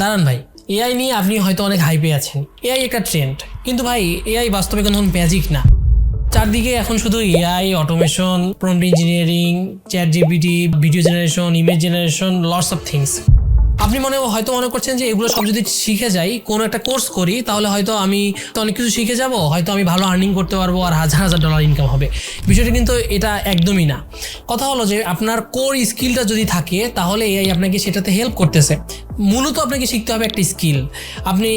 দাঁড়ান ভাই, এআই নিয়ে আপনি হয়তো অনেক হাইপে আছেন, এআই একটা ট্রেন্ড, কিন্তু ভাই এআই বাস্তবে কোনো ম্যাজিক না। চারদিকে এখন শুধু AI, automation, prompt engineering, chat GPT, video generation, image generation, lots of things. আপনি হয়তো মনে করছেন যে এগুলো সব যদি শিখে যাই, কোনো একটা কোর্স করি, তাহলে হয়তো আমি অনেক কিছু শিখে যাব, হয়তো আমি ভালো আর্নিং করতে পারবো আর হাজার হাজার ডলার ইনকাম হবে। বিষয়টা কিন্তু এটা একদমই না। কথা হলো যে আপনার কোর স্কিলটা যদি থাকে তাহলে এআই আপনাকে সেটাতে হেল্প করতেছে। মূলত আপনাকে শিখতে হবে একটা স্কিল। আপনি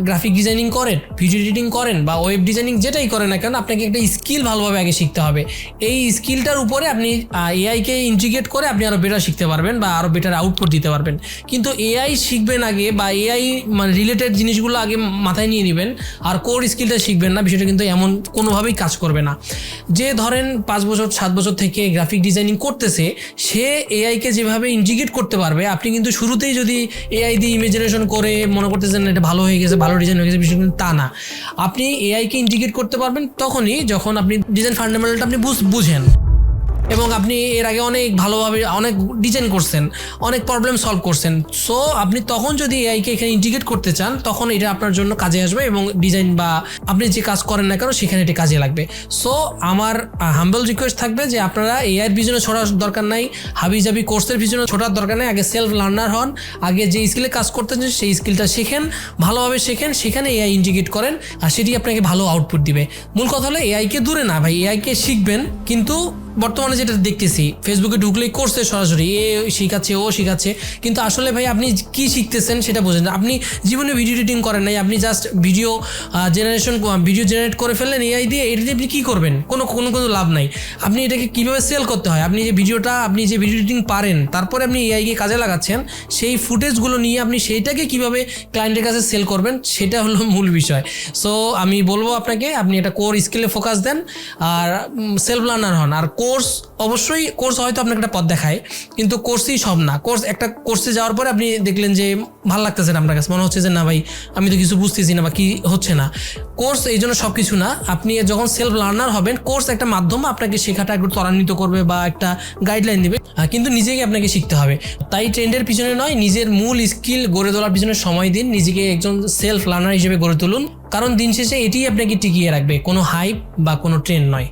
গ্রাফিক ডিজাইনিং করেন, ভিডিও এডিটিং করেন বা ওয়েব ডিজাইনিং যেটাই করেন না কেন, আপনাকে একটা স্কিল ভালোভাবে আগে শিখতে হবে। এই স্কিলটার উপরে আপনি এআইকে ইন্টিগ্রেট করে আপনি আরও বেটার শিখতে পারবেন বা আরও বেটার আউটপুট দিতে পারবেন। কিন্তু এআই শিখবেন আগে বা এআই রিলেটেড জিনিসগুলো আগে মাথায় নিয়ে নেবেন আর কোর স্কিলটা শিখবেন না, বিষয়টা কিন্তু এমন কোনোভাবেই কাজ করবে না। যে ধরেন 5 বছর 7 বছর থেকে গ্রাফিক ডিজাইনিং করতেছে, সে এআইকে যেভাবে ইন্টিগ্রেট করতে পারবে, আপনি কিন্তু শুরুতেই যদি এআই দিয়ে ইমেজ জেনারেশন করে মনে করতেছেন এটা ভালো হয়ে গেছে, ভালো ডিজাইন হয়ে গেছে, বিষয় কিন্তু তা না। আপনি এআইকে ইন্টিগ্রেট করতে পারবেন তখনই যখন আপনি ডিজাইন ফান্ডামেন্টালটা আপনি বুঝেন এবং আপনি এর আগে অনেক ভালোভাবে অনেক ডিজাইন করছেন, অনেক প্রবলেম সলভ করছেন। সো আপনি তখন যদি এআইকে এখানে ইন্টিগ্রেট করতে চান, তখন এটা আপনার জন্য কাজে আসবে এবং ডিজাইন বা আপনি যে কাজ করেন না কেন সেখানে এটা কাজে লাগবে। সো আমার হাম্বল রিকোয়েস্ট থাকবে যে আপনারা এআইয়ের পিছনে ছোটার দরকার নাই, হাবিজাবি কোর্সের পিছনে ছোটার দরকার নেই। আগে সেলফ লার্নার হন, আগে যে স্কিলে কাজ করতেন সেই স্কিলটা শেখেন, ভালোভাবে শেখেন, সেখানে এআই ইন্টিগ্রেট করেন আর সেটি আপনাকে ভালো আউটপুট দিবে। মূল কথা হলো এআইকে দূরে না ভাই, এআইকে শিখবেন। কিন্তু বর্তমানে যেটা দেখতেছি, ফেসবুকে ঢুকলেই কোর্সে সরাসরি এ শিখাচ্ছে, ও শিখাচ্ছে, কিন্তু আসলে ভাই আপনি কি শিখতেছেন সেটা বোঝেন না। আপনি জীবনে ভিডিও এডিটিং করেন নাই, আপনি জাস্ট ভিডিও জেনারেট করে ফেললেন এআই দিয়ে, এটা দিয়ে আপনি কী করবেন? কোনো লাভ নাই। আপনি এটাকে কীভাবে সেল করতে হয়, আপনি যে ভিডিও এডিটিং পারেন, তারপরে আপনি এআইকে কাজে লাগাচ্ছেন, সেই ফুটেজগুলো নিয়ে আপনি সেইটাকে কীভাবে ক্লায়েন্টের কাছে সেল করবেন, সেটা হলো মূল বিষয়। সো আমি বলবো আপনাকে, আপনি একটা কোর স্কিলে ফোকাস দেন আর সেলফ লার্নার হন। আর অবশ্যই কোর্স হয়তো আপনাকে একটা পথ দেখায়, কিন্তু কোর্সই সব না। একটা কোর্সে যাওয়ার পরে আপনি দেখলেন যে ভালো লাগতেছে না, আপনার কাছে মনে হচ্ছে যে না ভাই আমি তো কিছু বুঝতেছি না বা কি হচ্ছে না। কোর্স এই জন্য সব কিছু না। আপনি যখন সেলফ লার্নার হবেন, কোর্স একটা মাধ্যম আপনাকে শেখাটা একটু ত্বরান্বিত করবে বা একটা গাইডলাইন দেবে, কিন্তু নিজেকে আপনাকে শিখতে হবে। তাই ট্রেন্ডের পিছনে নয়, নিজের মূল স্কিল গড়ে তোলার পিছনে সময় দিন, নিজেকে একজন সেলফ লার্নার হিসেবে গড়ে তুলুন, কারণ দিন শেষে এটিই আপনাকে টিকিয়ে রাখবে, কোনো হাইপ বা কোনো ট্রেন্ড নয়।